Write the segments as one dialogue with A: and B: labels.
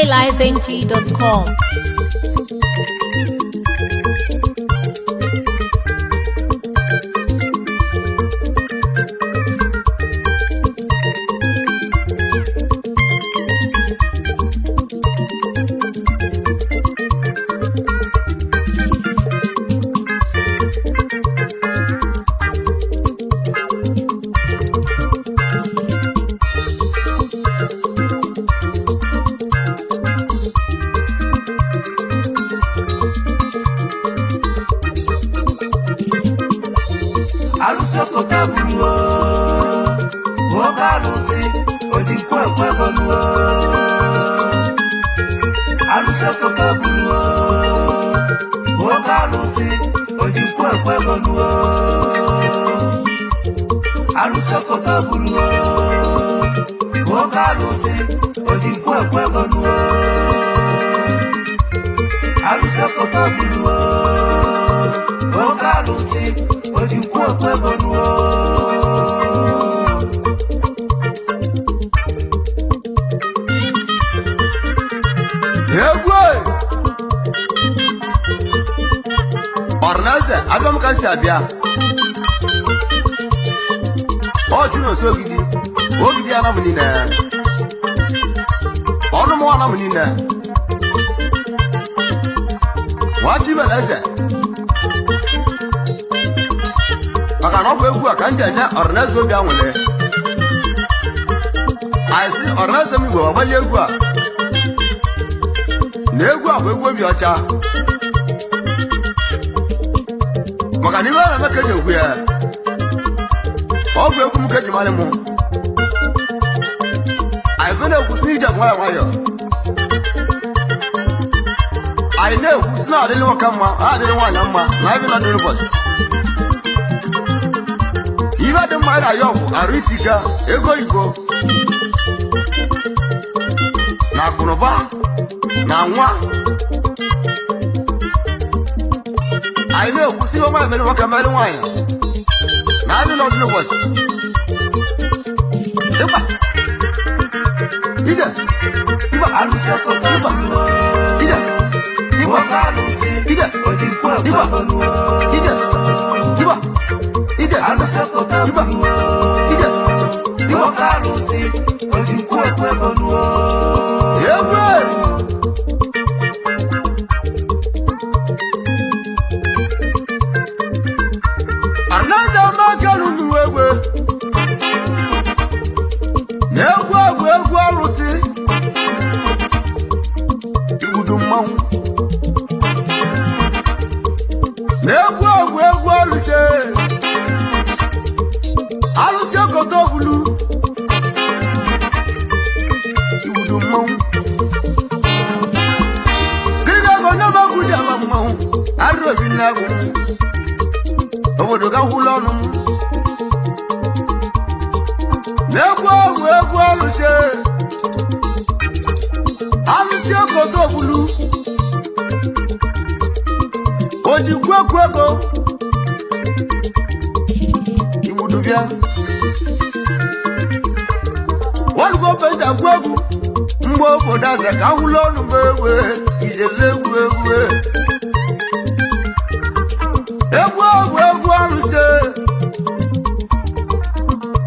A: highlifeng.com.
B: Abia Ojuno sogidi ogidi ana munina onu mo ana munina wati beleze aka no egwu aka nje nya ornazo bia nwele aisi ornazo mi wo gbali egwu a na egwu a egwu bi ocha maka ni wala maka egwu ya ogwe egwu muke jimale mu ai bene egwu si ja nwa nwa yo ai ne egwu sina adele wakamma adele nwa na mma na bi na dole boss iba de mara yo arisika ego igbo na kunoba na nwa ai ne egwu si mama bene wakamma nwa ya na bi na dole boss iba ija iba alusako iba ija iba alusi ija ojikwa iba ija iba ija alusako iba ija iba alusi ojikwa kwebonu yewe anaza makalu nuwewe egwu alụsị igbudu mmanwụ na-egwu alụsị okoto bulu igbudu mmanwụ gịga go naba gudi ama mmanwụ arụbi na-agụ obodo ga hụlọ ọnụ egwu alụsị okoto bulu ojikwa kwego igbudu bịa walugo benda kwegu mgbe obodo aza ka hụlọ ọnụ mewe ijele egwu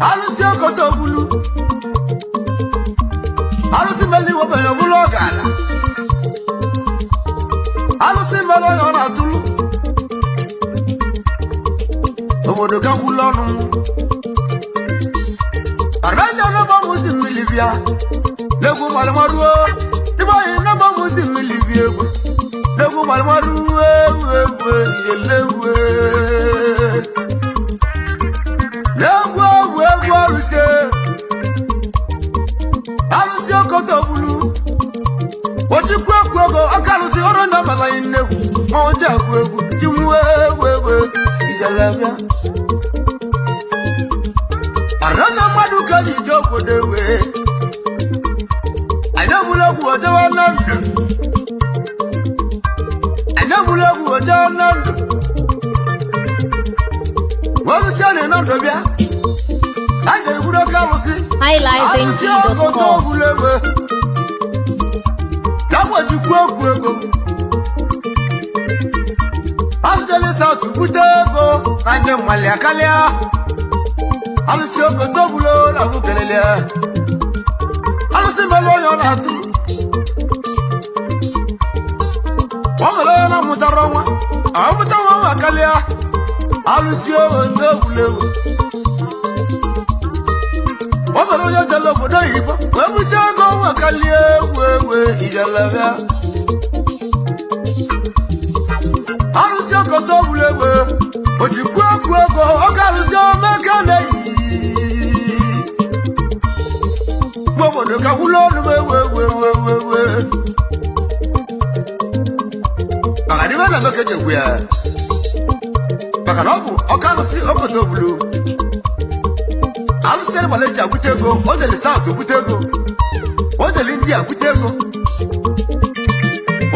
B: alụsị okoto bulu alụsị meli wobere bulu ọgala alụsị mere onye ọ na-atụlụ obodo ga hụlọ ọnụ araja nọba musi mmiri bịa n'egwu malụmaruo n'ime anyị nọba musi mmiri bịa egwu n'egwu malụmaruo egwu ijelegwu egwu alụsị okoto bulu ojikwa ego aka alụsị ọrụ na amala anyị nnegwu ma ọ dị agwụ egwu jinwe egwu ijelebịa araja mmadụ ka ji ije obodo ewe anyị egbula egwu ojewa na ndụ alụsị a na ndụ bịa anyị ga-egburu oke alụsị
A: highlifeng.com.
B: ojikwu Asjali South Butego na ndị mmali akalia alụsị ogodo bulo na bukelele alụsị melo yo na atu wamelo na mutaronwa amutawa akalia alụsị ogodo bulo wamelo yo jalo bodo ibo webutego akalia wewe ijalabia alụsị ogodo bulo ojikwu ego ọkalụsị omekane obodo ka kwụlọ ọnụ wewewewewe maka n'ime na mekeje egwu ya maka na ọ bụ ọkalụsị ogodo bulo alụsị ere Malaysia bute ego o jeli South bute ego o jeli India bute ego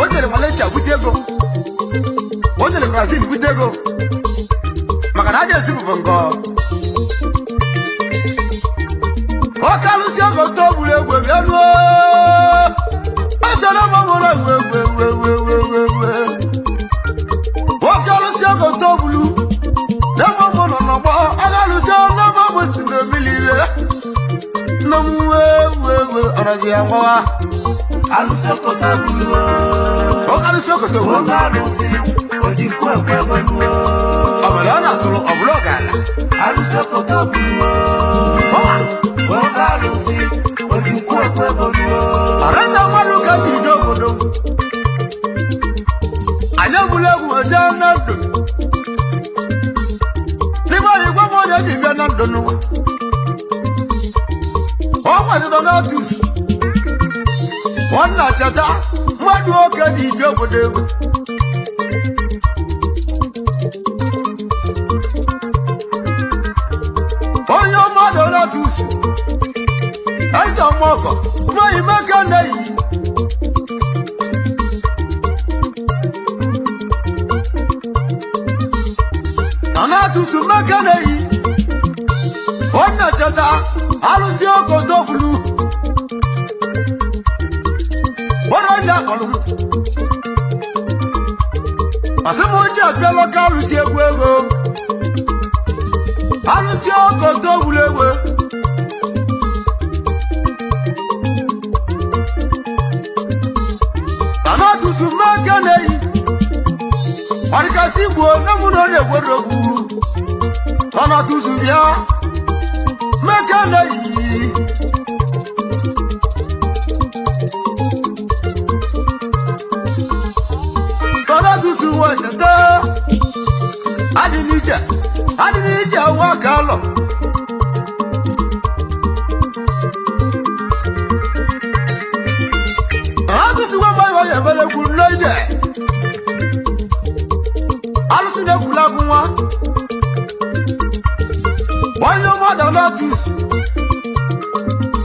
B: o jeli Malaysia bute ego o jeli Brazil bute ego maka na aja esibu bongo ọkalụsị ogodo bulo egwu bịanụ asara mamụrụ wewewewewewe ọkalụsị ogodo bulo n'emamụ nọ n'ọgbọ ọkalụsị ọnụmamụ si n'ebili iwe n'omuwewewe ọnọdụ ya nwawa
A: alụsị ogodo bulo
B: ọkalụsị ogodo bulo
A: ọkalụsị ojikwu ego
B: ọbụla ọ na-atụrụ ọbụla ọ ga-ala
A: alụsị ogodo bulo ọkalụsị ojikwu ego
B: ọrịa mmadụ ka dị ije obodo anyị egbula egwu oje na ndụ n'ime anyị gwa m onye ji bịa na ndụ n'ụwa ọ nwadịdọ n'otus nwanna cheta mmadụ oke dị ije obodo egwu onye mmadụ n'otus eze ọmọgọ n'oyi meka na-eyi anatusu meka na-eyi onye cheta alụsị ogodo bulu gbara onye akpọrọ asịmoji abịala ka alụsị egwu ego alụsị ogodo bulu egwu anatusu meka na-eyi ọdịkasị gbuo na mụ na onye egwere okwu anatusu bịa meka na-eyi anatusu nwanyata adị n'ije nwa ka alọ anatusu nwa mmadụ onye mere egwu n'ije alụsị na-ekwula agụ nwa onye mmadụ natus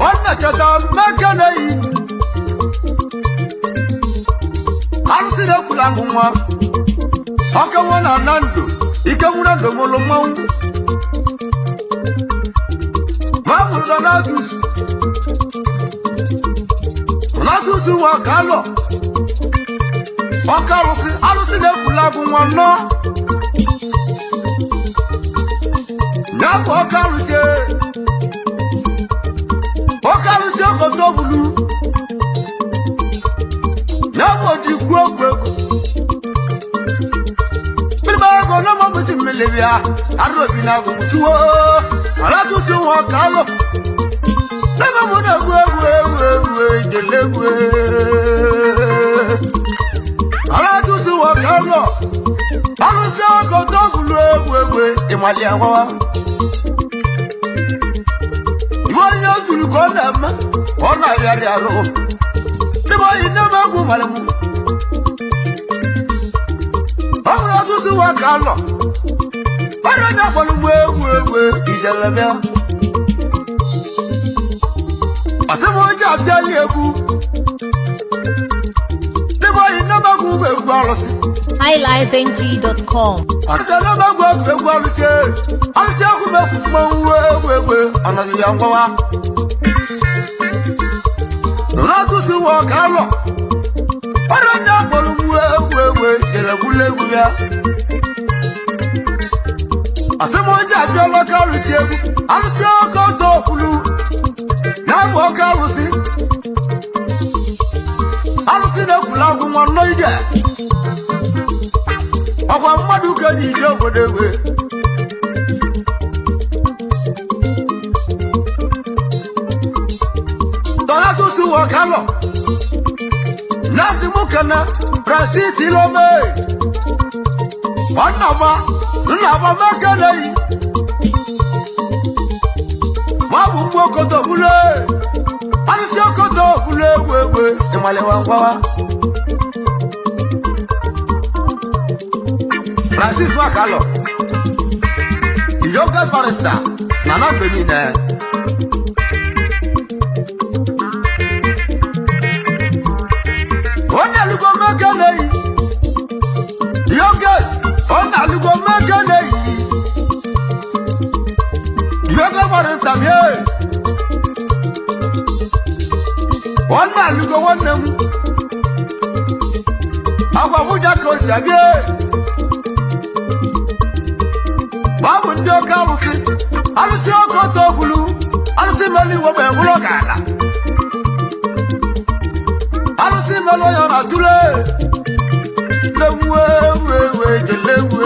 B: onye cheta meka na-eyi alụsị na-ekwula agụ nwa ọka nwa na na ndụ ike nwere ndụ mụlụ mmanwụ ma mụrụ na natus nwa ka alọ ọka alụsị na-ekwula agụ nwa nọ nyabụ ọka alụsị ogodo bulu nyabụ ojikwu egwu mmiri ego na mabụsi mmiri bịa arụ obi na agụ mụchuo alatụsi nwa ọka alọ n'ebe mụ na-egwu egwu ijele egwu alatusi wakalo alụsị ogodo bulu egwu ịmali agwawa iwe onye ozuru ka ọ na-eme ọ na-arịarị arụ n'ebe oyi n'ebe egwu mara mụ ọ bụrụ ọtụtụ wakalo ọrụ onye akpọrọ mụ egwu ijelebịa asịmoji abịali egwu
C: highlifeng.com
B: asịta n'ebe egwu alụsị ahụ mefu mmanwụ egwu ọnọdụ ya ngwawa n'atụsị nwa ọka alọ Ọrọnya kpọrọ mwe jere bule egwu ya. Asịmọnje abịala ka alụsị egwu, alụsị ọkọ ọtọ okpulu. Na-abụ ọkọ alụsị. Alụsị na-ekwula agwụ nwa nnọọ ije. Ọkwa mmadụ ka ji ije obodo egwe. Donatus Wakalo. Nasi Mukana, Francis Ilome. Nava Makanei. Mabu Mokoto Bule. Alusiokoto Bule, Emalewa. Francis Wakalo. The youngest barrister, Nana Benine. Lugo Makanei. Youngest, Lugo Makanei. Yoga barrister here. Lugo one them. Agwa Muja Kosabie. Babu ndio kalusi. Alusi okoto bulu. Alusi meli wobe mulogala. Alusi melo yana tule. Lewe.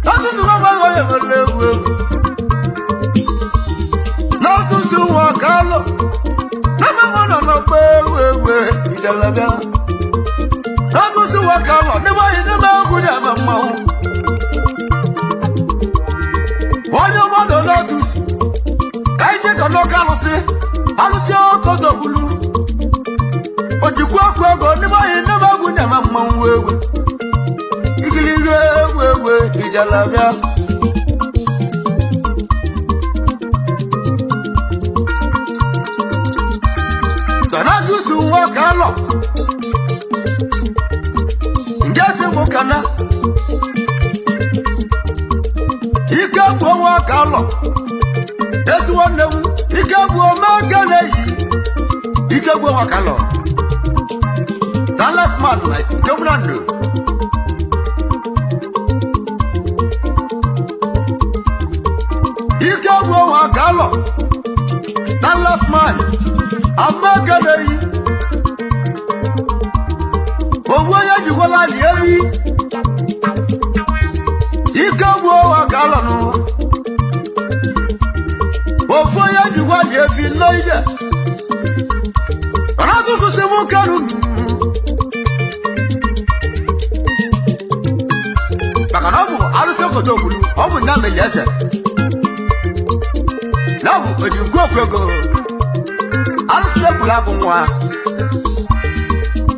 B: Natusu mama lewe. Natusu Wakalo. Namama no we. Idelabia. Natusu Wakalo. Never good at mama. Onyo mother Natus. Kaije kono kalusi. Alusi okoto bulu. Ojikwa go never good at mama wewe. Igilize wewe ijalabia. Donatus Wakalo. Ngese mukana. Ike bu Wakalo. Esu wonne mu. Ike bu Magana yi. Ike bu Wakalo. Dallas man like Jomrando. Ike bu Wakalo. Dallas man. Amagana yi. Owo ya jikola lieri. Ike bu Wakalo no. Owo ya jikola lieri no ije. Anatu se mo kanu. Bakanabu aluso koto bulu. Obu na melese. Nabu ojikwo kwego. Aluso kula kunwa.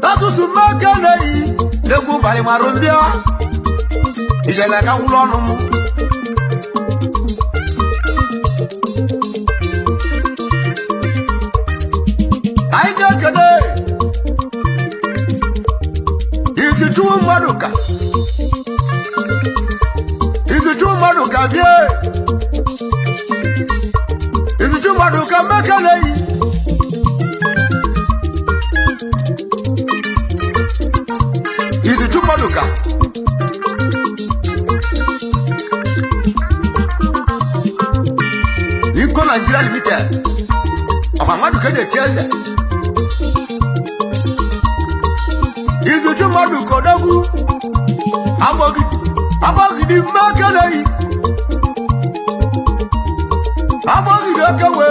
B: Natusu Makanei. Legu bari marumbia. Ijele ka wulo nu mu. Aije kede. Izichu Maduka bie. Izichu Maduka Makanei. Izichu Maduka. Niko Nigeria Limited. Maduka de Chelsea. Izichu Maduka Dagu. Abogidi Makanei. Abogidi Okawe.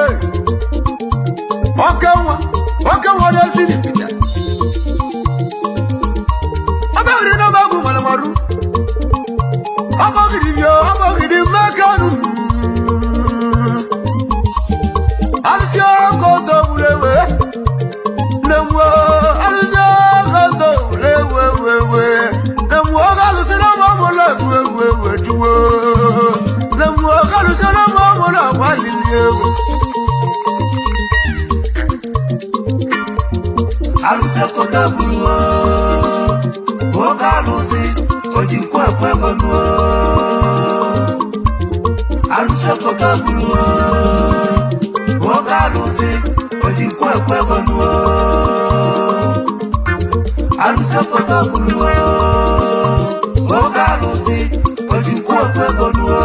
B: Okawa de Sini Peter. Abogidi no bagu malamaru. Abogidi Makanu. Alfio koto bulewe. Nemwa alja koto bulewe. Nemwa galusina mamola wewe tuwo. Nemwa galusina mamola waliliwe.
A: Aluse kota buluo. Woka alusi ojikwa kwegonuo. Aluse kota buluo. Woka alusi ojikwa kwegonuo. alụsị obodo bụrụ oke alụsị ojikwu okwegonuo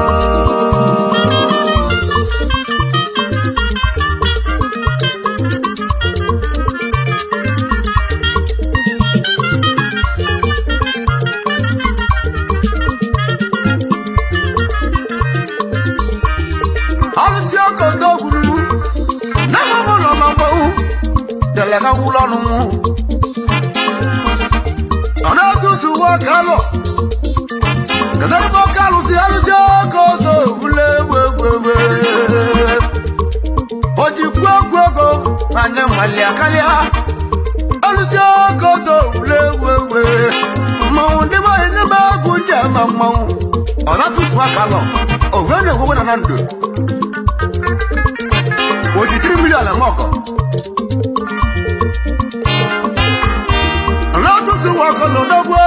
B: alụsị obodo bụrụ na mama nọ n'ọgbọ delega wụlọ nụ ọ̀nà túnṣù wọ́n ká lọ. Kẹ̀tẹ́ bọ́ kálù sí alùjọ́ kòtò wúlé wéwéwé. Ojì gbogbogbò pàdé màlẹ̀ àkálíà. Alùjọ́ kòtò wúlé wéwé. Mọ̀hún dímọ̀ iná bá gùn jẹ́ mọ̀mọ́. Ọ̀nà túnṣù wọ́n ká lọ. Òwe ní ìwé nàná ndò. Ojì 3 mílíọ̀nù mọ̀kọ̀. Wọ́n lọ dọ́gbọ́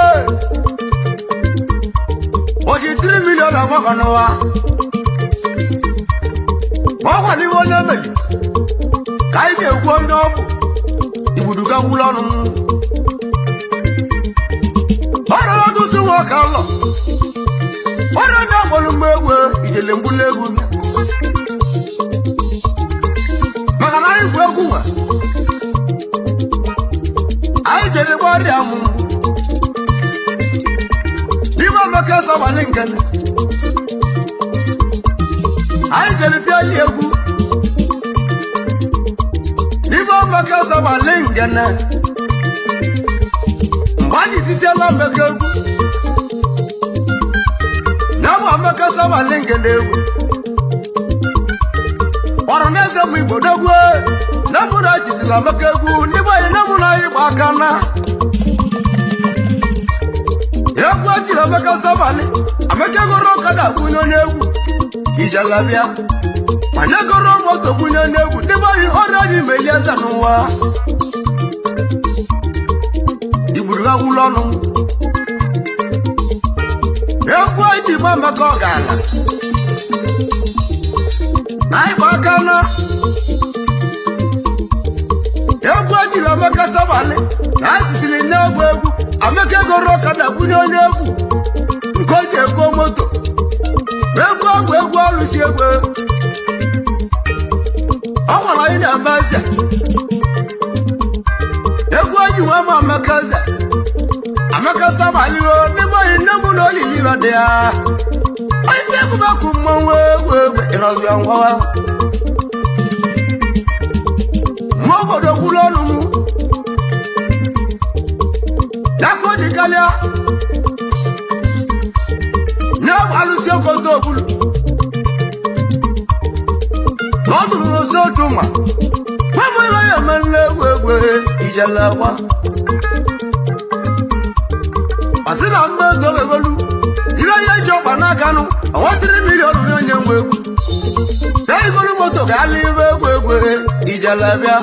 B: òjì 3 mílíọ̀nù àmọ́kànnà wa wọ́n wà ní wọ́n lẹ́mẹ̀lì káyìí èkó ọ̀nà ọ̀bù ìbùdókà wúlọ́nù ọ̀rọ̀ lọ́dún sí wọ́n kà lọ ọ̀rọ̀ ní àpọ̀lùmọ̀ ewé ìjẹ̀lẹ̀ mbúlẹ̀ egwu maka na anyị bụ egwu nwa anyị jere gbọrịa mụ Maka sabali ngene ai jeli piali egwu Nibo maka sabali ngene Mbani tisiala maka egwu Nawa maka sabali ngene egwu Waroneze mu Igbo dogwe Namura jisila maka egwu Nibo namuna Igbo akana Egwu ati Amaka Sabali Amaka goro kada bunyo n'egwu Ijalabia Manya goro moto bunyo n'egwu Diba yi already meliaza n'ụwa Iburu ha wulọnụ Egwu ati Amaka ọgala Na Igbo akana Egwu ati Amaka Sabali Na atisili n'egwu egwu Amaka goro kada bunyo n'egwu Nkoji ego moto egwu alụsị egwu ọ gwara anyị na-eme eze egwu eji nwa ma Amaka eze Amaka Sabali n'ime oyi nne mụ na olili ibe dị ya onye si egwubekwu mmanwụ egwu ịnọzụ ya ngwawa nwa obodo kwuru ọnụ mụ n'aka o ji karịa alụsị okoto obulu n'ọdụrụ n'ozi otu nwa nwamụrụ ya emenle egwu ijelekwa masị na mgbe ego egolu ihe ya eji ọkpa n'akanụ ọnwa 3 miliọnụ onye nwe egwu ka igolu moto ga-ala ibe egwu ijelebịa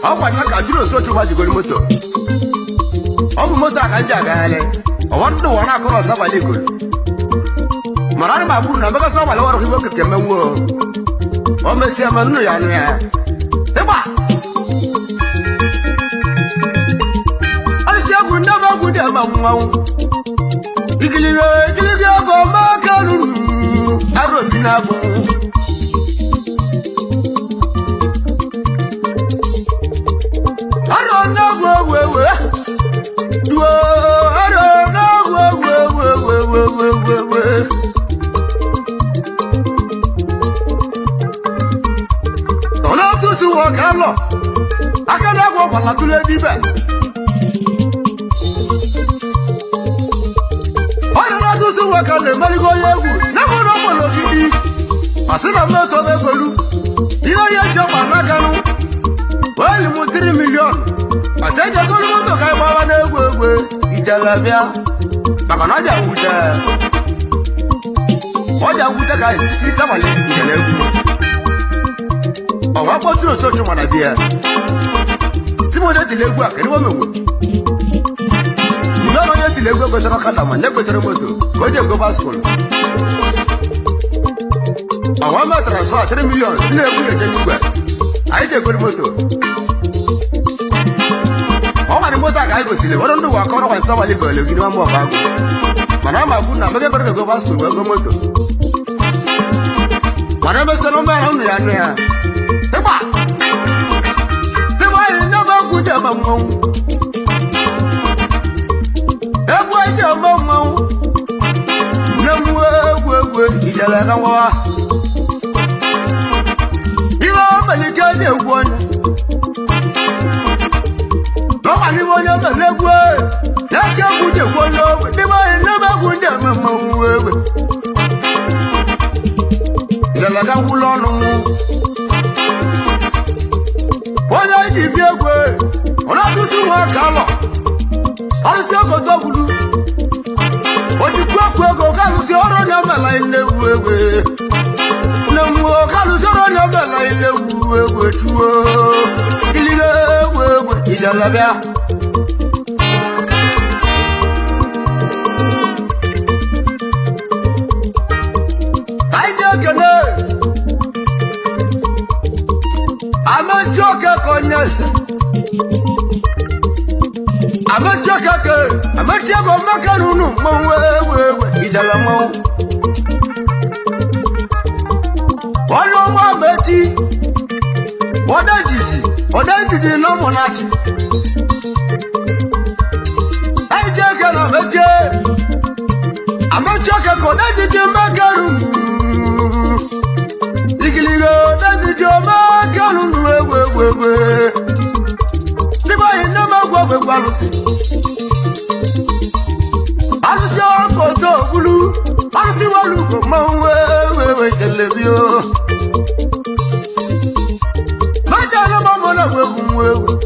B: ọkwa na ka jụrụ ozi otu nwa jigoro moto ọ bụ moto a ka ndị agagharị ọwa ndị ụwa na-akụrụ Sabali igolu Marani mabu na Amaka Sabali waro kibo kemenwo o mesi amanu ya nu ya eba Alisi agu ndaba agu de mamwawo igiligo go makalu aro binabu aro na wewe duo aro na wewe Kalo akada agwo kwala tule bibe Ona na tusu wakale maligo yegu na mono molo gidi Asina moto begolu Iyo ye joba naganu Wali mu 3 million Aseje golu moto kai baba na egwe ijalabia Baba na ja wuta Oja wuta kai si Sabali ijalegu Ọ̀wá pọ̀ tí ó sọ́jú mọ̀nà bí ẹ. Tí mo dé ti lé gbé àkẹ́rí wọ́n mẹ́wò. Ìgbà wọn yẹ́ ti lé gbé gbẹ̀tẹ̀rọ kádà mà ní gbẹ̀tẹ̀rọ mọ́tò. Ó jẹ́ gbé bá skùlù. Ọ̀wá mẹ́ transfer 3 million sínú ẹgbẹ́ yẹn jẹ́ nígbẹ̀. Àyè jẹ́ gbé mọ́tò. ọma ni moto ga igosile woro ndu wa kọrọ wa nsawali gole gini wa mo ba go mana ma bu na mege bere go ba school go moto mana be se no ma na nu ya nu ya eba eba ina ba ku de ba mo egwa je ba mo na mu egwe ijala kan wa iwa mali je de wona ni wonyo belegwe yake buje kono diba ina ba kunde mama wewe yala ga wulonu wonyo di biegwe ona tusu wa kalo alsi ko to bulu odi kwakwe go kalu si oro na mala ile wewe na mu kalu si oro na mala ile wewe tuo ilige wewe ijala bia Ametiago makarunu wewe ijala mo Ono mo beti Odajiji no monachi Aijega na meje Ametiago kodajiji makarunu Igiligo odajiji makarunu wewe Niba ina magwa gwalusi Alusi okoto bulu Alusi walugo wewe elebio Maja no mamola wewe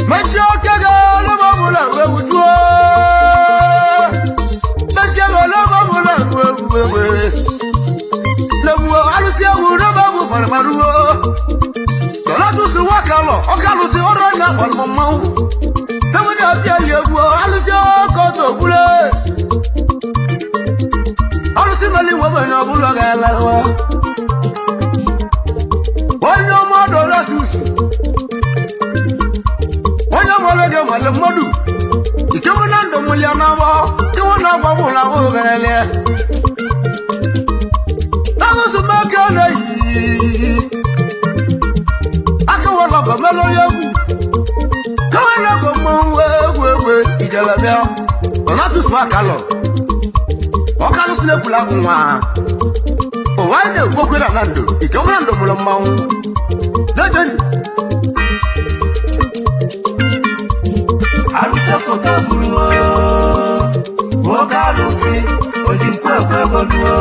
B: Maja kaga no mamola wewe duo Maja no mamola wewe Lewo alusi awuro bagu farmaruo Dola tu su wakalo okalusi oro na walmamo Tawani abiali ewo alusi okoto bulu Alusi mali wobe na bulu galawa Wanyo modo la tusu Wanyo molege male modu Ikewu nando muliana wa Kewu na kwa bula ugalele Alusi makana yi Aka wala bamelo yegu Kawana gomo wewe ijalabia Ona tusu wakalo Okalu sile kula kunwa Owaide ukokwela nando Ikewu nando mulamau Deden
A: Aluse koto buluo Wokalusi Ojinkwe kwe gonuo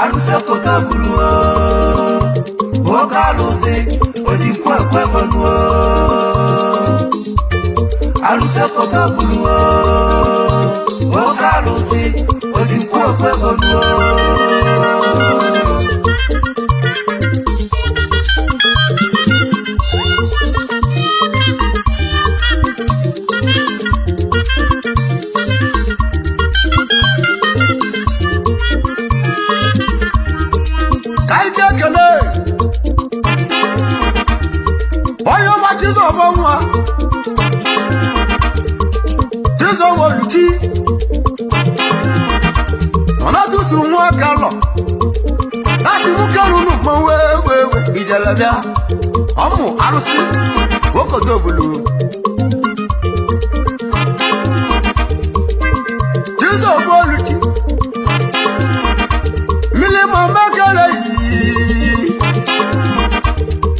A: Aluse koto buluo Wokalusi Ojinkwe kwe gonuo Aluse koto buluo Wokalusi Ojinkwe kwe gonuo
B: Ijalabia Omu arusi Wokoto bulu Tizo boluti Milima makala yi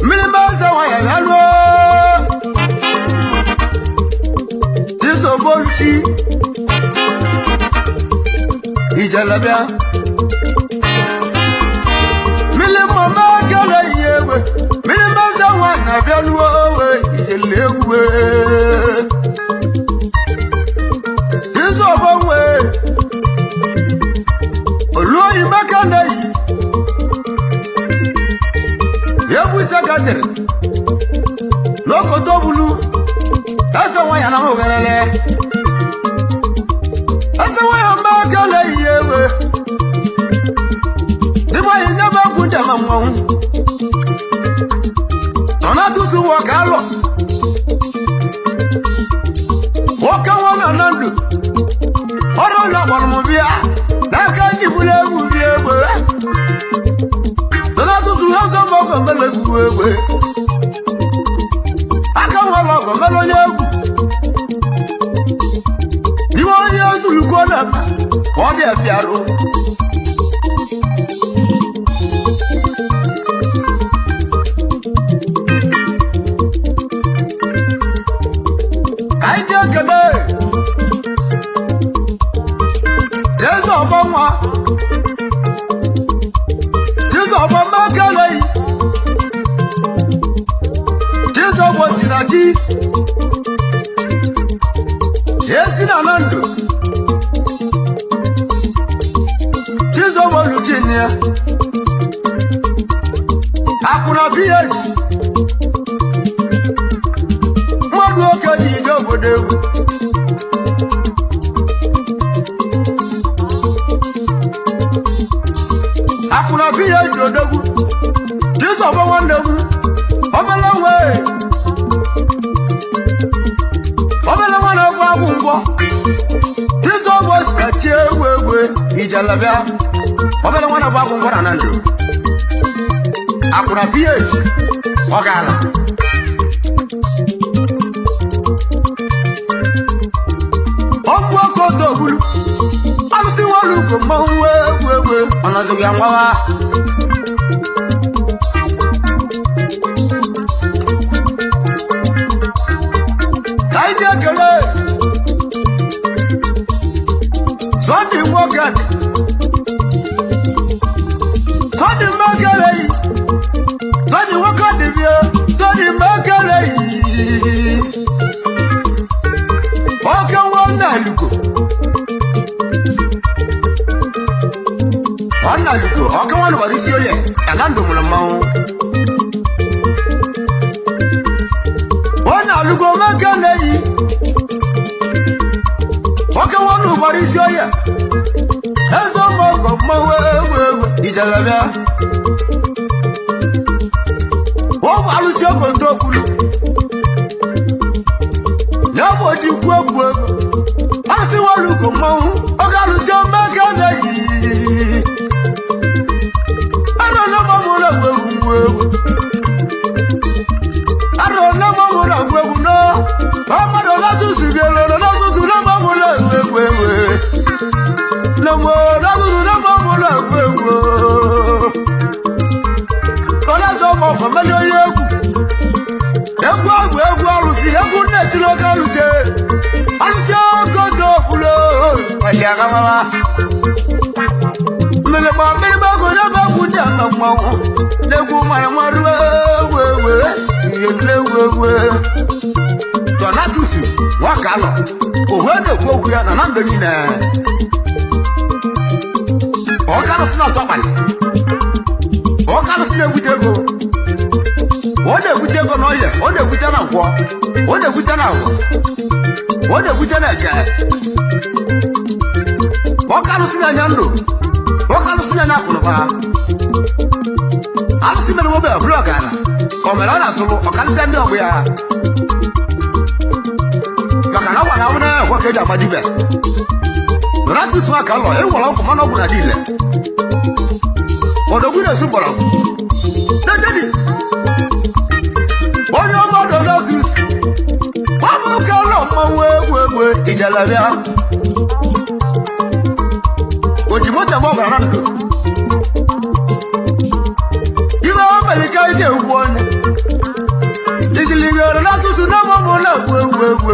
B: Milima zawaya lalwa Tizo boluti Ijalabia Milima makala yewe Milima zawana bialuwe Ijelewe Tizo bonwe Oluwa imakana yi Yebu sakatere Loko tobulu Asa waya na hogarele Asa waya makana yewe Diba inaba kunja mamwahu Ona tusu wakalo bịa n'aka ndị bụrụ egwu bịa egbe dọla tụtụ ọzọ ma ọgọ mele egwu egbe aka nwere ọgọ mele onye egwu iwe onye ozulugo na-eme ka ọ bịa bịarụ ka anyị ji ekele eze ọgbanwa Jizọba mekeleghị Jizọba si na ji ezi na na ndụ Jizọba luchini ya akwụna biya ji mmadụ oke dị ije obodo egwu akwụna biya ji odogwu Jizọba nwanne m obele nwana egwu agwụ ngwọ Jizọba si na chi egwu egwu ijelebịa obele nwana bụ agwụ ngwọ na ndụ akwụna biya ji ọ gaala ọgwụ oke odo ogbulu alụsị nwalu ugo mmanwụ egwu egwu ọ nọzụghị ya nwawa ka anyị ji ekele Sunday nwoke dị Sunday mmekeleghị Sunday nwoke dị bịa Sunday mmekeleghị oke nwanne alugo ọnna alugo oke nwanne gbara isi oye ana ndụ mụrụ mmanwụ ọnna alugo mmekeleghị oke nwanne gbara isi oye eze ọmọgọ mmanwụ egwu egwu ijelebịa ụmụ alụsị okoto okwulu n'ebe odi kwu egwu ego asị nwalu ugo mmanwụ oge alụsị mmekeleghị arọ na mmanwụrụ egwu egwu nwa egwu arọ na mmanwụrụ egwu egwu no mmadụ na-atụzụ biere na-atụzụ na mmanwụrụ egwu egwu na-atụzụ na mmanwụrụ egwu egwu ọlazọ ọmọgọ meli onye egwu agwụ egwu alụsị egwu na-etiri oke alụsị okodo okwulo aliagamawa mmelegba mmiri ego n'ebe egwu dị ama mmanwụ na-egwu mara marụ egwu egwu ihe na-egwu egwu Donatusi nwaka alọ ohu na-ekwu okwu ya na mgbe niile ọkalụsị na ọtọkpali ọkalụsị na-egwute ego ọ na-egwute ego n'ọhịa ọ na-egwute na nkwọ ọ na-egwute na agwọ ọ na-egwute na eke ọkalụsị na-anya ndụ ọkalụsị na-anya akụnụba alụsị mere nwobe bụrụ ọgana o mere ọ na-atụrụ ọkalụsị ndị ọgbụ ya maka na ọgwa na ọbụna ya akwa ka eji amadibe Donatus nwaka alọ ịwọrọ ọgwụ mana ọgwụ na dị ile odogwu na-esu mgbọrọgwụ na-ejedi onye ọma Donatus ọmụka ụlọ mmanwụ egwu egwu ijelebịa oji moto ma ọ gara na ndụ iwe omelika iji egwu onye igiligoro na-atụsụ na mmanwụ na-egwu egwu egwu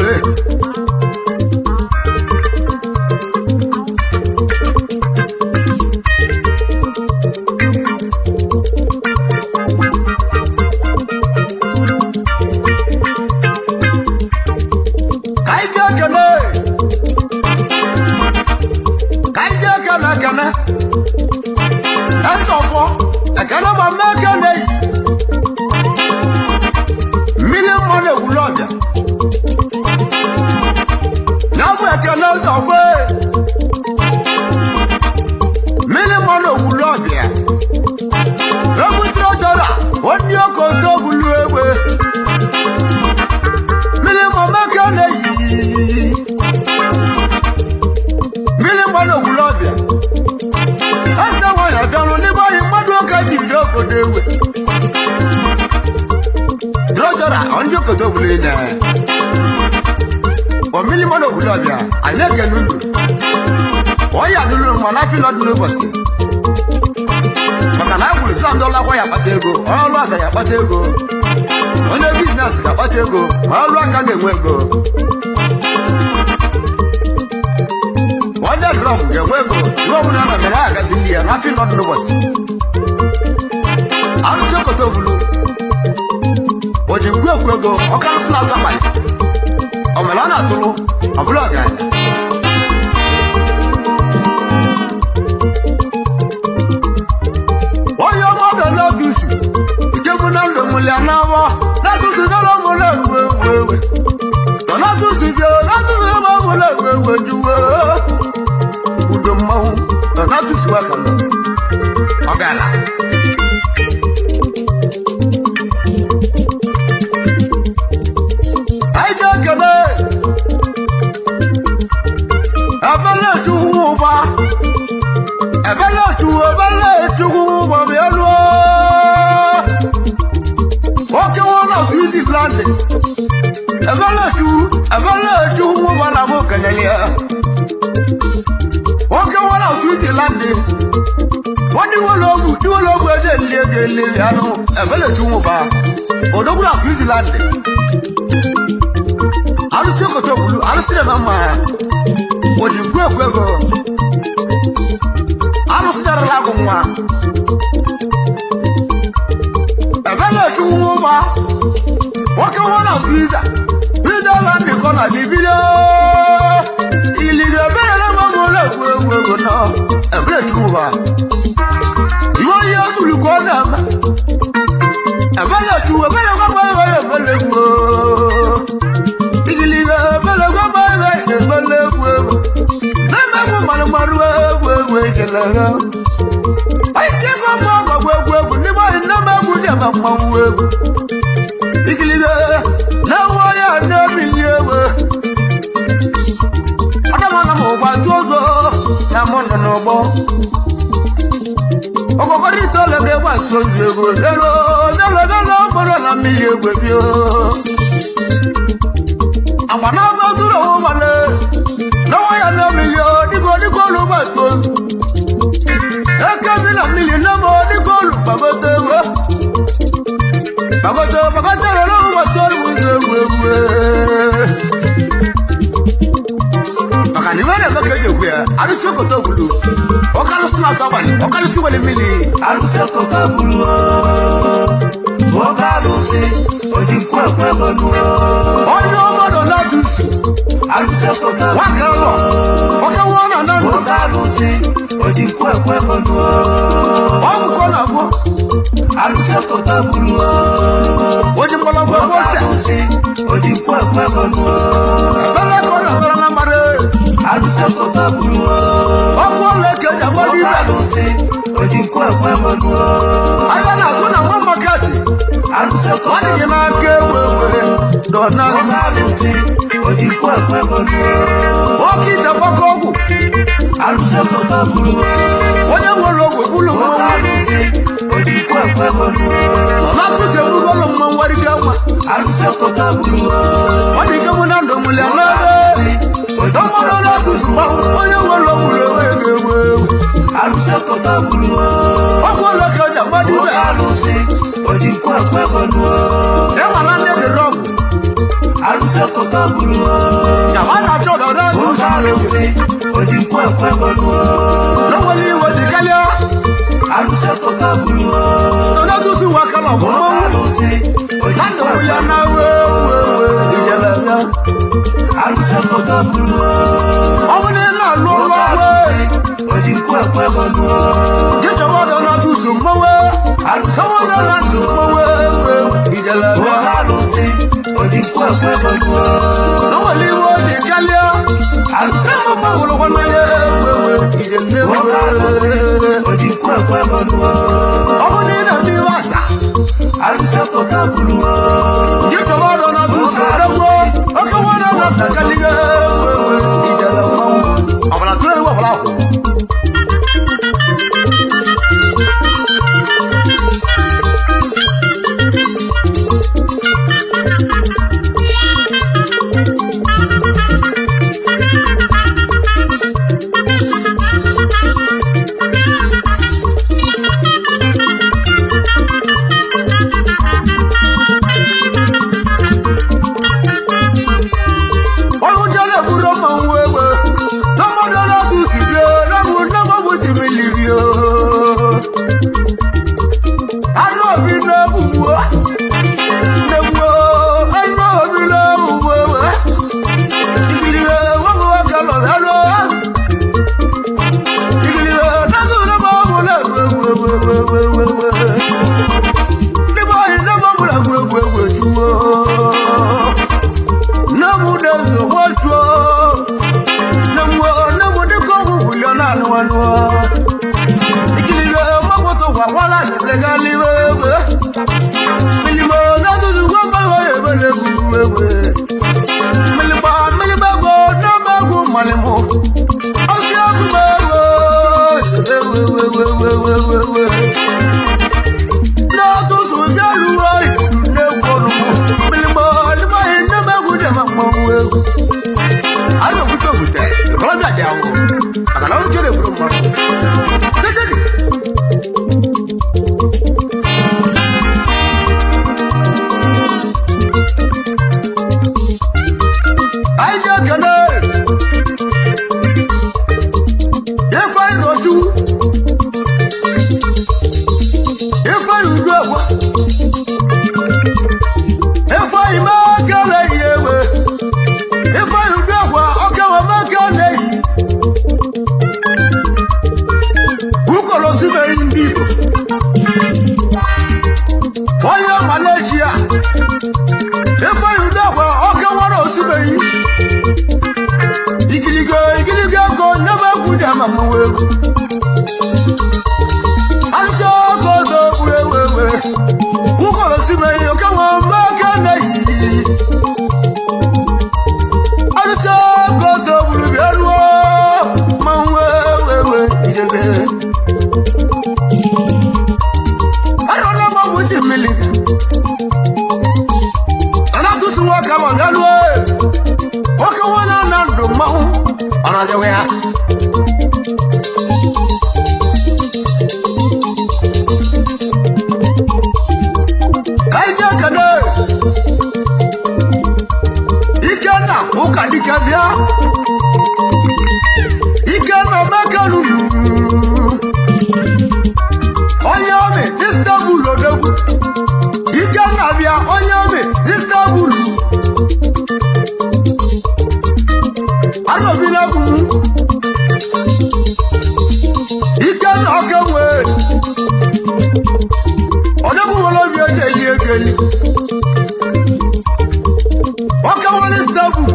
B: bulina o mili mono bulabia aneke nundu o ya dulu mana fi lodun no bosi maka na agulu $100 kwa ya patego olu asa ya patego onye business ya patego ma olu aka ga-enwe ego wanda drop ga-enwe ego iwe ọbụla na mere agazi ndị ya na fi lodun no bosi arụ chokoto bulu o ji gwu ekwu ego ọkarịsị na-atụ abalị o mere ọ na-atụrụ ọ bụla ọgaranya onye ọmọdụ n'otusu ikegbu na ndụ mụlịa n'awọ n'atusu bịara ụmụ na-egwu egwu egwe tọ n'atusu bịa n'atusu ebe ụmụ na-egwu egwu juwe udo mmanwụ tọ n'atusu aka nọ ọ gala kebe ebele chukwu ụba ebele chukwu ụba bịa lụọ oke nwana Switzerland ebele chukwu ụba na mụ kelele ya oke nwana Switzerland nwanne diwele ogwu ede nli ego elili anụ ebele chukwu ụba odogwu na Switzerland alusi okoto bulu alusi na mama odi gwego alusi dara la ko nwa ebele chuwu ba woke wona visa la mi ko na libile ilige bele mama le gwego na ebele chuwu ba iwo ye tulu ko na ma ebele chuwu ebele ko ba ebele gwo no. Ikiliga magoto wa wala legali wewe. Milimo na dudu wa wewe wewe. Milimo go na mago malimo. Osia ku wewe. Na dudu yaluwa ne bono. Milimo na mago de mago wewe. Ayo buto. Kalau dia jauh, kalau curi belum mau. Jadi. Aja kena. Efai roju. Efai udah. Efai makale yewe. Efai udah. Oke makale. Ukolo sibe indigo. Oya Malaysia. Efai udah. Oke waro sibe. Igiliga go nama kuda mama wewe. Also go do wewe. Ukolo sibe oke wa makale. Also go do wewe. Mawe wewe ijele. Ayona ma wusi mili. Ana tu suwa kama nalwe. Oke wana nando mahu. Ana jawe ya. Kaija kade. Ikana ukadika bia. Ikana makalu. Onyame Istanbul odogu. Ikana bia onyame Istanbul. Arobila kumu. Ikana okewe. Odogu wolo bi oje ili egeli. Okawe Istanbul.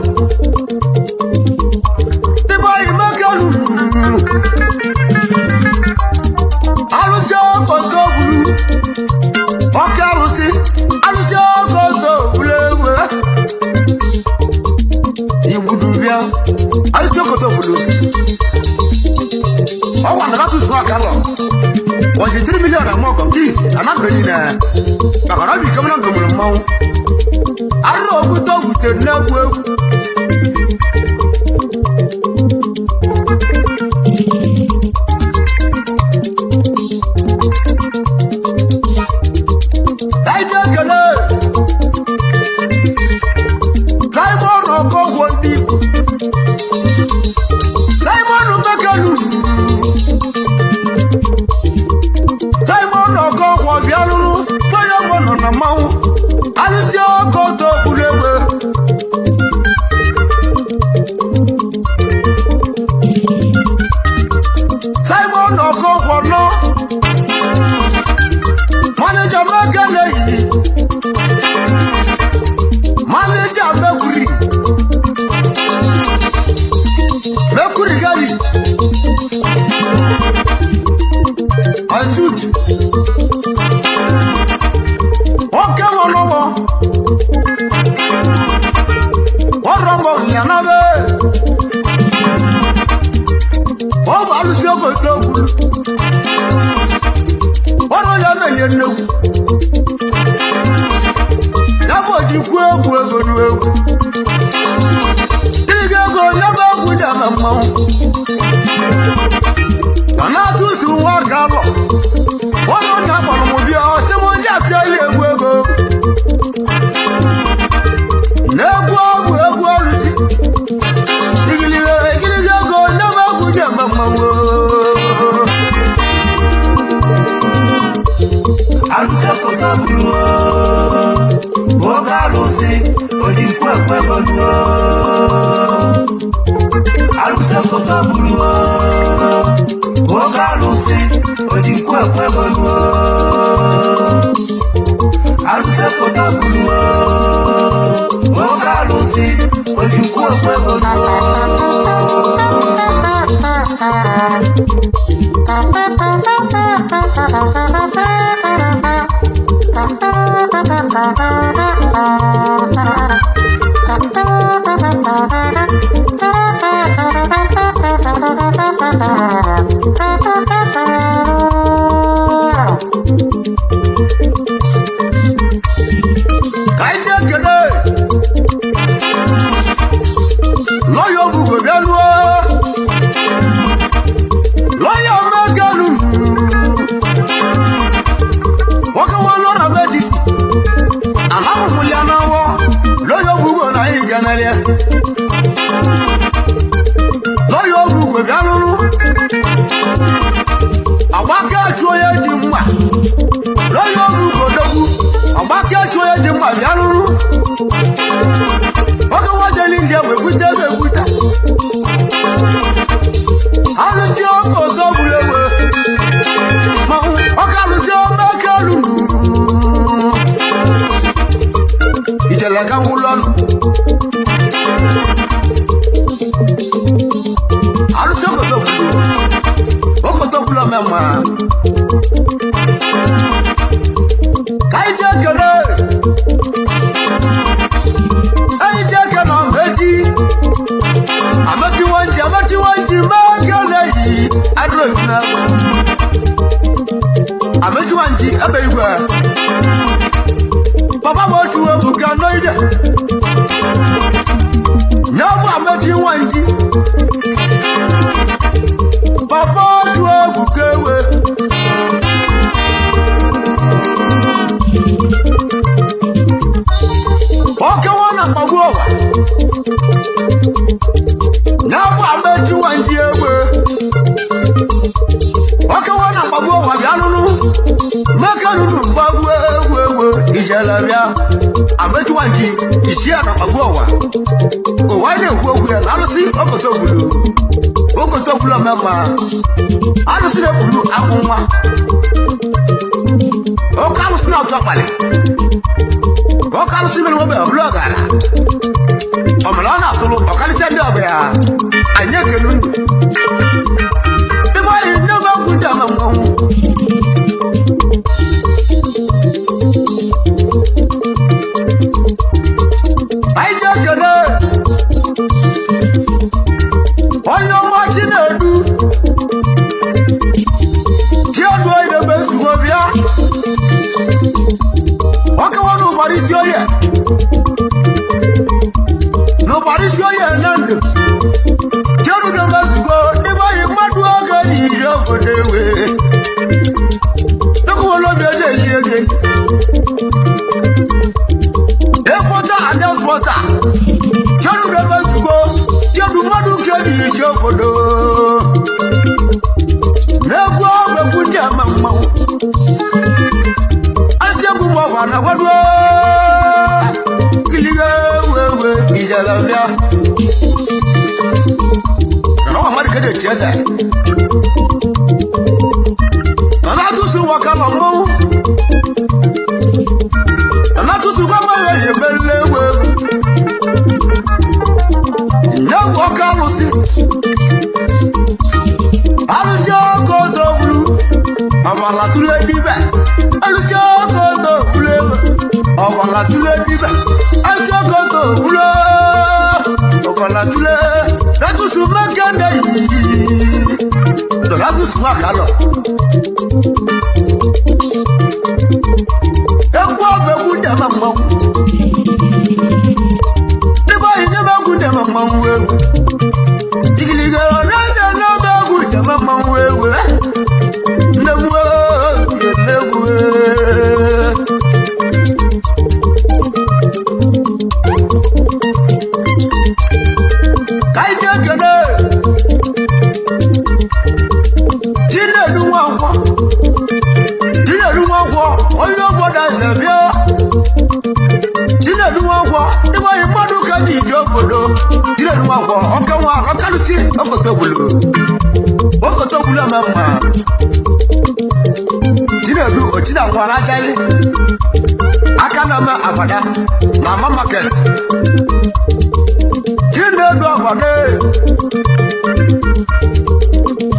B: Tibai makalu. Alusi koto bulu. Oke alusi. Alusi koto bulu. Ibudu bia. Alusi koto bulu. Owa na tu swa kalo. Oje 3 million amoko please. Anabeni na. Bakara bi kamana gomo mawo. Aro oguto gute na gwu.
A: Oji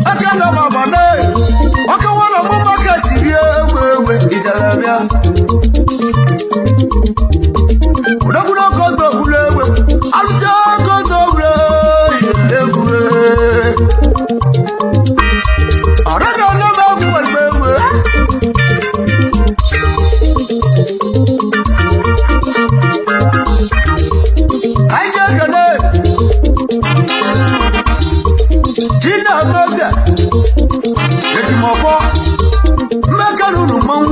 B: Aka na baba ne oke wala mo market bi ewe ijalabia odoguna ko do hulewe alusia ko do hule ilewe ara na na ma ku walbewe aije kene Tina Moza Yeti Moko Mekanunu Mou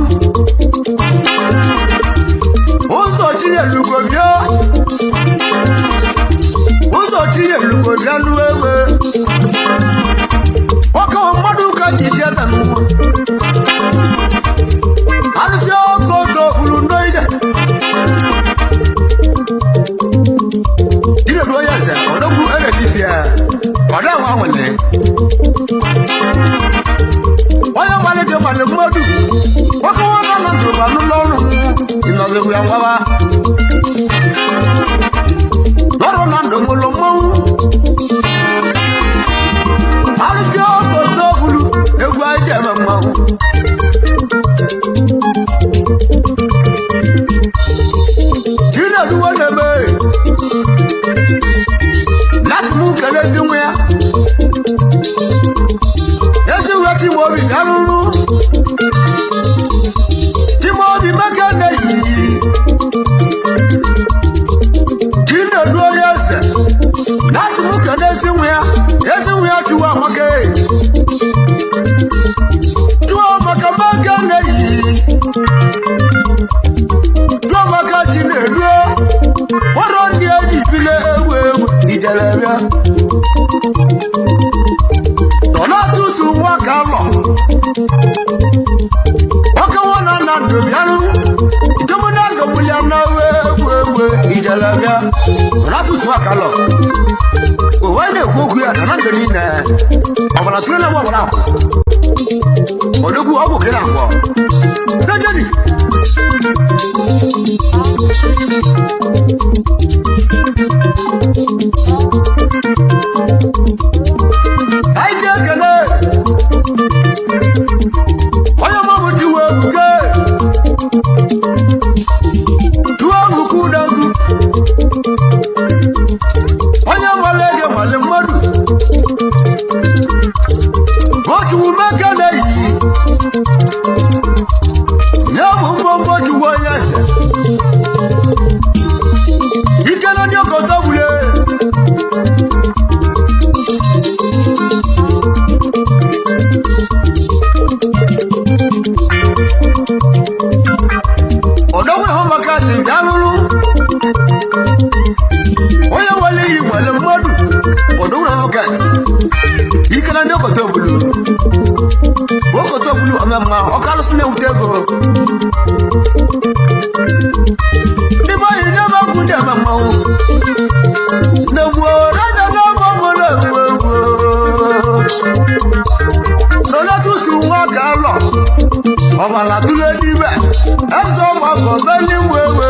B: Ozo Chile Lugobia Ozo Chile Lugobia Luewe Waka Maduka Dijeta Nuwa Alusio Koto Ulundoide Tine Doyase Odoku Ere Difia Ọ̀dọ́ àwọn àwọ̀lẹ̀ wọ́n yọ wálé jẹ màlẹ̀ mọ́dù wọ́n kọ́ wọ́n lọ́nà dùnmà lọ́rùn ìnàlẹ̀wì àwọ́wá lọ́rùn náà dùnmù lọ mọ́wú alùsí ọ̀pọ̀ tó bulu egwu ajẹ́ mẹ́mọ́wú jílẹ̀ dúwọ́ nẹ́bẹ̀ lásìmú kẹlẹ́ sí wọn ya yẹ́sí wọ́n tí mo rí dárúrú tí mo rí mẹ́kẹ́lẹ́ yìí tí lè lórí ẹsẹ̀ lásìmú kẹlẹ́ sí wọn ya yẹ́sí wọ́n tí wọ́n mọ́kẹ́ tí wọ́n mọ́kẹ́ mẹ́kẹ́lẹ́ yìí tí wọ́n mọ́kẹ́ tí lè lórí wọ́n rọ́ ní ẹ̀dì ìbílẹ̀ ewu ìjẹ̀lẹ̀bíà tọ́lá tún sùn wọ́n ká lọ wọ́n kẹ́ wọ́n náà náà dòmíánú ìjọba náà lòmúlẹ̀ náà ewu ìjẹ̀lẹ̀bíà tọ́lá tún sùn wọ́n ká lọ òwò ẹ̀ lè gbógun yà nàná gbẹ̀lì nẹ̀ ọ̀bọ̀nà tó lè wọ́n wọ́n àpò ọ̀dọ́gún ọ̀gùn kí náà pọ̀ lẹ́jẹ̀ ni. Aije kele oyo mamu tiwe buke tuwa buku dazu oyo malege male madu oju mekele yi yamu mbombo juwo nyase ikele ni okoto bule ọ̀dọ́wọ́ àwọn makasi ìdánúrú onye wọlé yìí wọlé mọ́dù ọ̀dọ́wọ́ àwọn makasi ìkẹ́lá ní ọkọ̀tọ̀ òbúlù ọmọ ẹ̀mà ọkàlù sí ẹ̀wùtẹ́ ego nígbà yìí ní ọmọ ọkùnrin dẹ̀ mẹ́mà ó nẹ̀wọ̀ rẹ́jẹ̀ náà mọ́ mọ́ lẹ́wọ̀ lọ́lá tún sí wọn kà lọ ọmọ àlàtúlẹ̀ níbẹ̀ ẹ̀sọ́ ọmọ àbọ̀ bẹ́ẹ̀ ní wéwé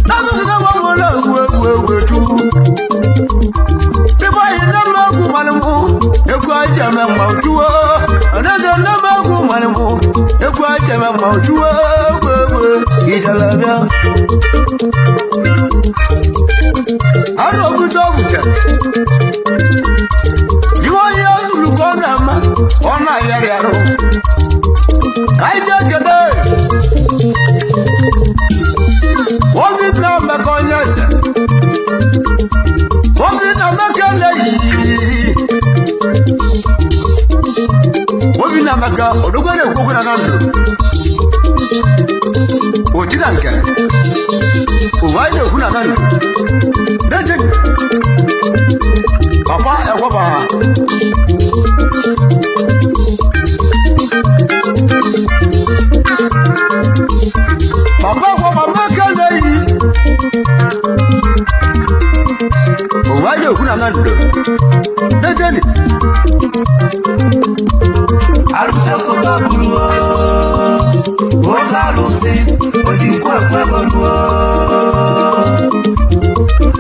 B: látúnṣe náà wọ́n wọlé wéwé tú nígbà yìí náà mẹ́gùn mọ́lẹ́mú ekú ajẹ́ mẹ́mà ojúwó ọ̀nẹ́sẹ̀ náà mẹ́gùn mọ́lẹ́mú ekú ajẹ́ mẹ́mà ojúwó wéwé ìjẹ̀lẹ̀bíà àrùn ògùn tó bùjẹ̀ ìwọ́n yẹ olùkọ́ náà mọ́ ọ̀nà ayẹ̀rẹ̀ àrùn àìjẹ́ gẹ̀dẹ̀ wọ́n fi náà mẹ́kọ́ nyẹ́sẹ̀ wọ́n fi náà mẹ́kẹ́lẹ̀ yìí wọ́n fi náà mẹ́kẹ́ ọ̀dọ́gbẹ́rẹ́ ìkókó náà nà lò òtí náà nkẹ́ òwáyé náà òkú náà nà lò dẹ́jẹ́ papa ẹ̀kọ́ bá a. Papa ẹ̀kọ́ bá mẹ́kẹ́lẹ̀ yìí òwáyé òkú náà nà lò dẹ́jẹ́ ni.
A: Alùsẹ̀ kò tó burú o, ó ká lùsí, òdìkú ẹ̀kọ́ ẹ̀kọ́ lu o.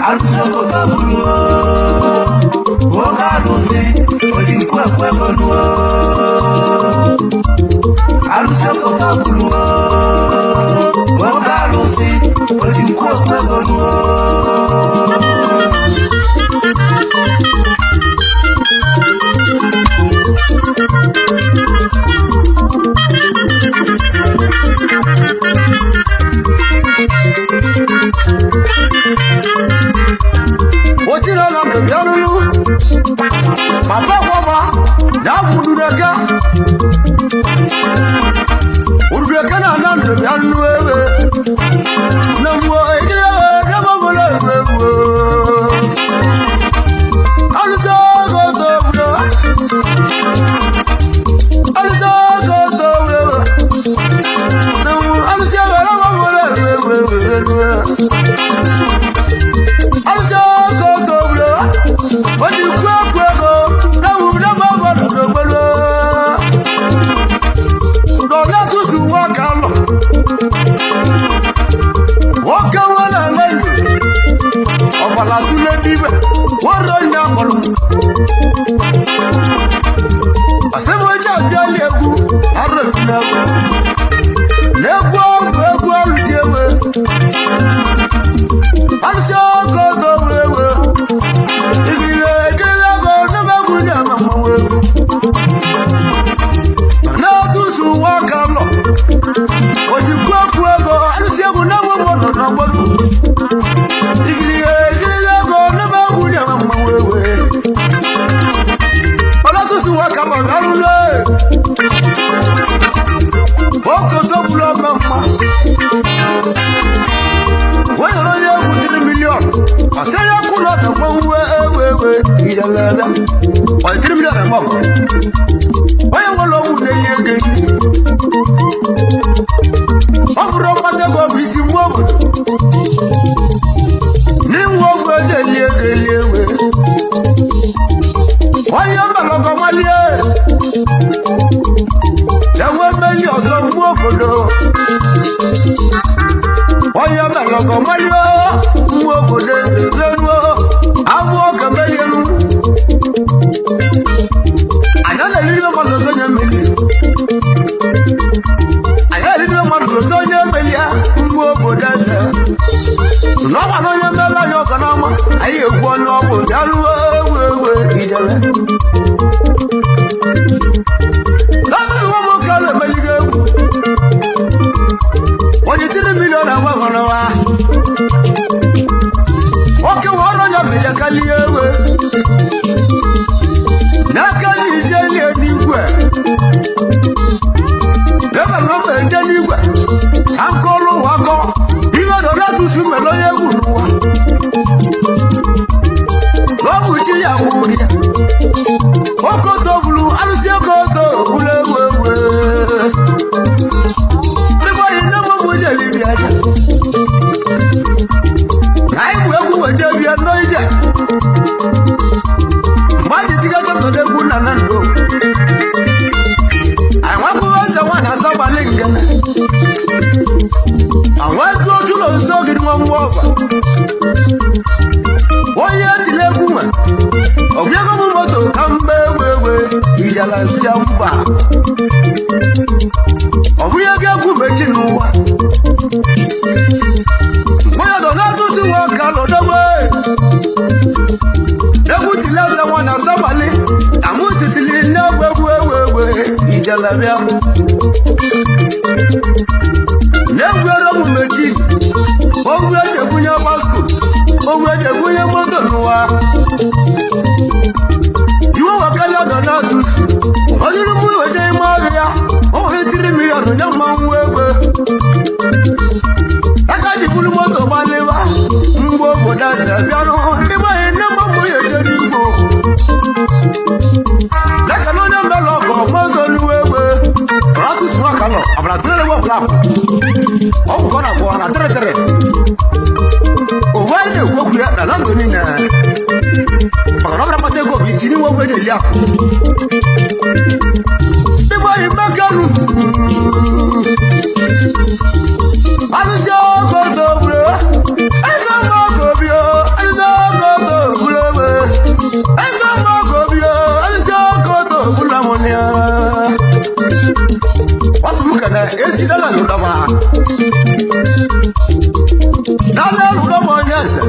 A: Alùsẹ̀ kò tó burú o, ó ká lùsí, òdìkú kwebo nuo alusi okota buluo oka alusi ojukwu kwebo nuo
B: Otira na mbiarulu Papa kwaba na buduraka Urubeka na na mbiarulu wewe na mwo ejira na babola wewe Alusa godo budo Alusa godo wewe na mwo alusa na babola wewe Alusa godo budo Odi kwa kwego na ubna baba ndobelo Dona tusu wakalo Waka wala lendo Obala tule bibe Woro nyambolo Asemo jabia legu Arabina Legwa wegwa ujewe Alusa godo wewe Koto kana esi dala ndaba dala ndaba nyasa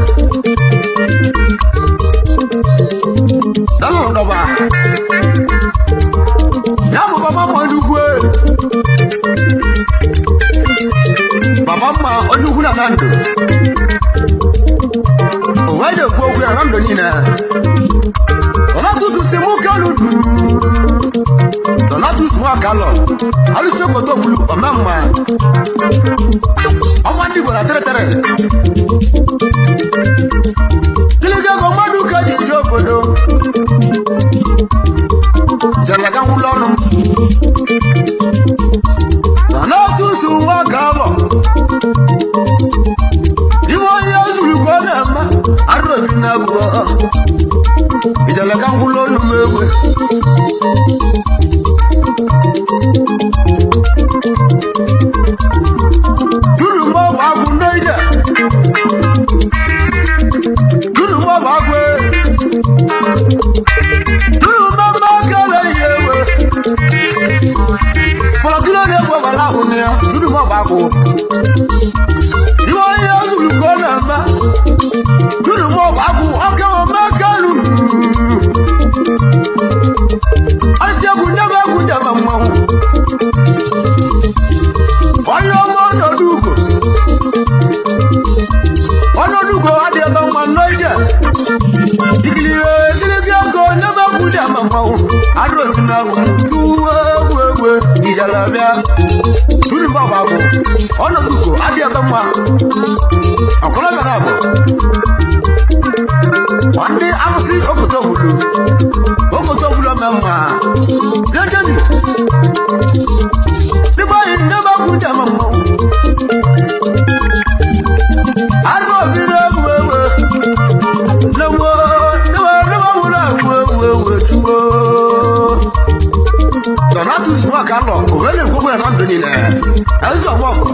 B: dala ndaba yamu mama mwanugwe mama onugwu na nando owaje gbogu na nando nina ona tusu simu kalu ona tusu wa kalo alu choko to bulu mama awandi go na tere kilega go madu ka di jogodo jala kan wulonu ona tusu wa kalo ijala kangulo numewe turu mo bagu noida turu mo bagu turu mama kala yewe pola turu ne bo bala unia turu mo bagu iwo yesu ko na ma turu mo bagu oke o magalu asia kundaba mamu oyo mo nodugo ade ba manoide igili go naba kundaba mamu aro na tuwe ijalabia turu mo bagu onodugo ade ba ma akola garabo Wande amsi okoto bulu mama dedeni de boy ndaba kunja mama arro biro wewe nawo wala wewe tuwo donatus wa kalo ovele gogo na ndoni le azo moko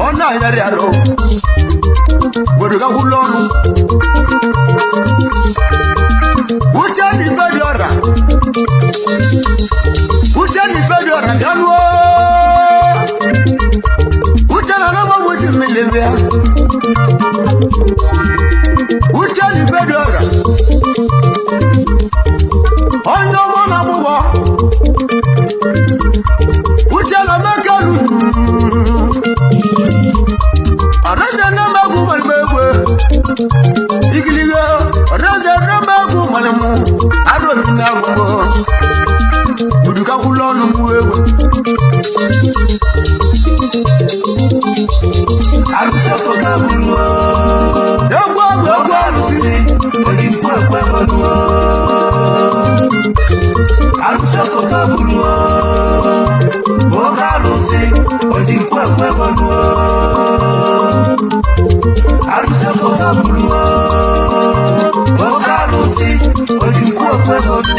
B: ona yari aro boduga hulonu utani fedora yanwo utana na mo similebea utani fedora ono mona muwo utana makalu Raza namba ku malbegwe igiliga raza namba ku malamu aro na gumbo buduka kulonu muwewe arusa ko kabulu yagwa rusi ojikwa kwa bonu arusa ko kabulu bogarusi ojikwa kwa bonu arusa ko kabulu bogarusi ojikwa kwa bonu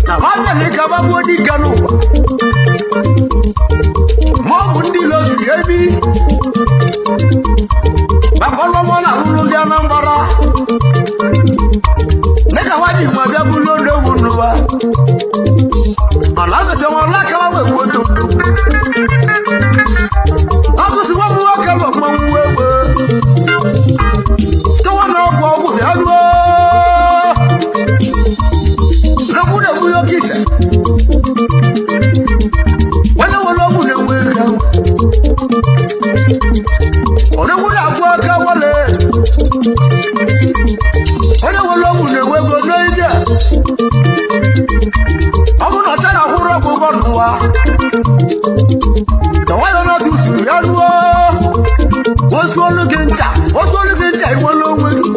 B: na wanya lika babu di kanu mo bundi lo yebi bakolo mo na lulu dia nambara neka wadi mo bia bulo ndo wunuwa ala be se mo la kala we woto aku si wo mo kala mo wewe to wana ogwo ogwo ya lo Nabuda buyo kisa. Wala mune wera. Ona wula kwa wale. Ona mune wego noija. Amu na tana hura ko gonwa. Tawala na tusu yaruwa. Osolu genta iwolo wegi.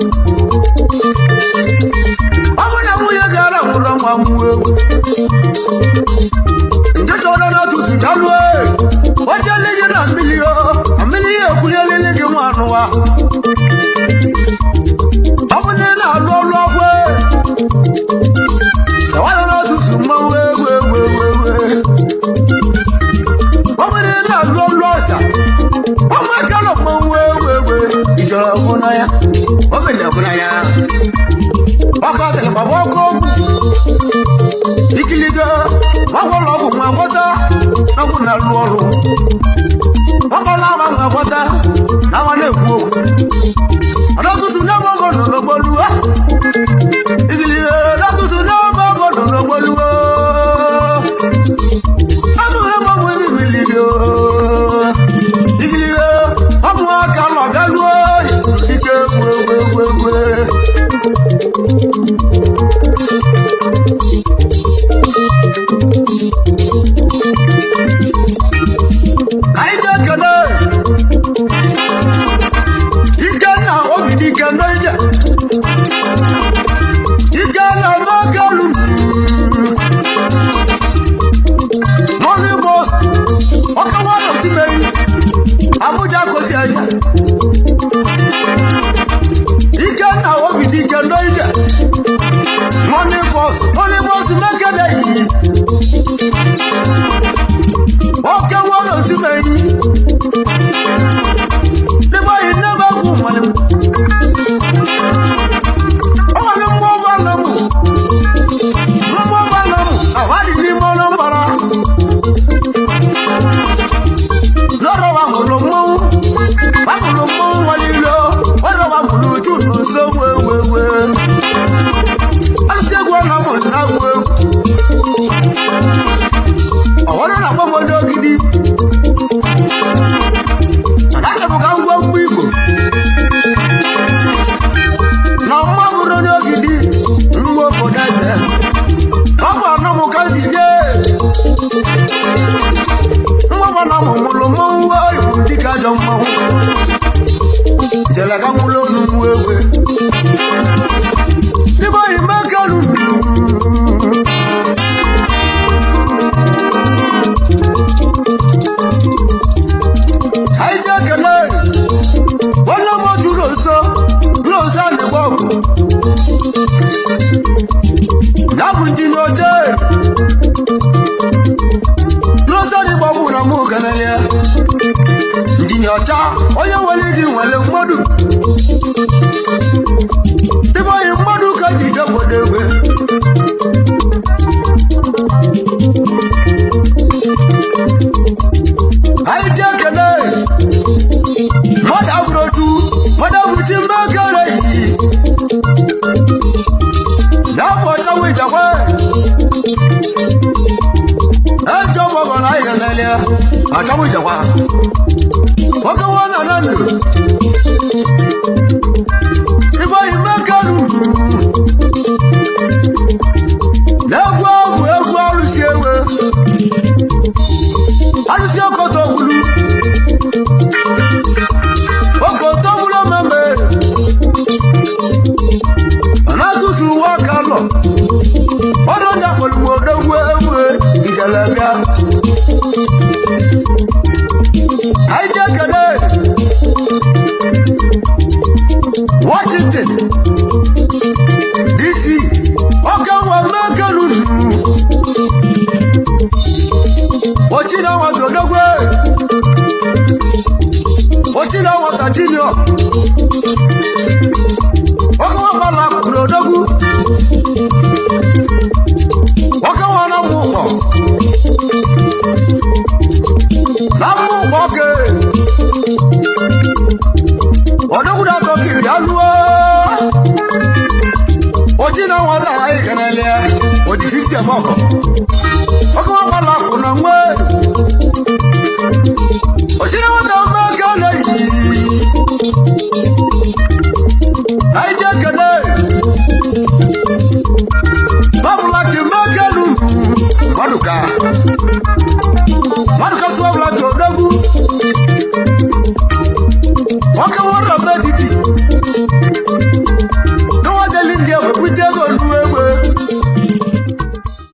B: Njojona na tusi jalwe wajale yana amilio kulele ke wanwa amune na lologwe wala na tusi mawe amune na lolosa amakalo mawe ijora bona ya obele bona ya wakati baboko ikiliga wawolo ko mwangota na kuna luoro wabala mwangota na wane kuo adokutu na wangono no bolua ikiliga adokutu na wangono no bolua adure mwezi milio ikiliga amwa kala galuo ike we ochina nwata odogwe ochina nwata junior oke nwakpala kwuru odogwu oke nwana m ụkpọ na mma ụkpọ oke odogwu na-atọ kiri alụọ ochina nwata anyị kenele odi sistem ọkọ oke nwakpala kwuru na mgbe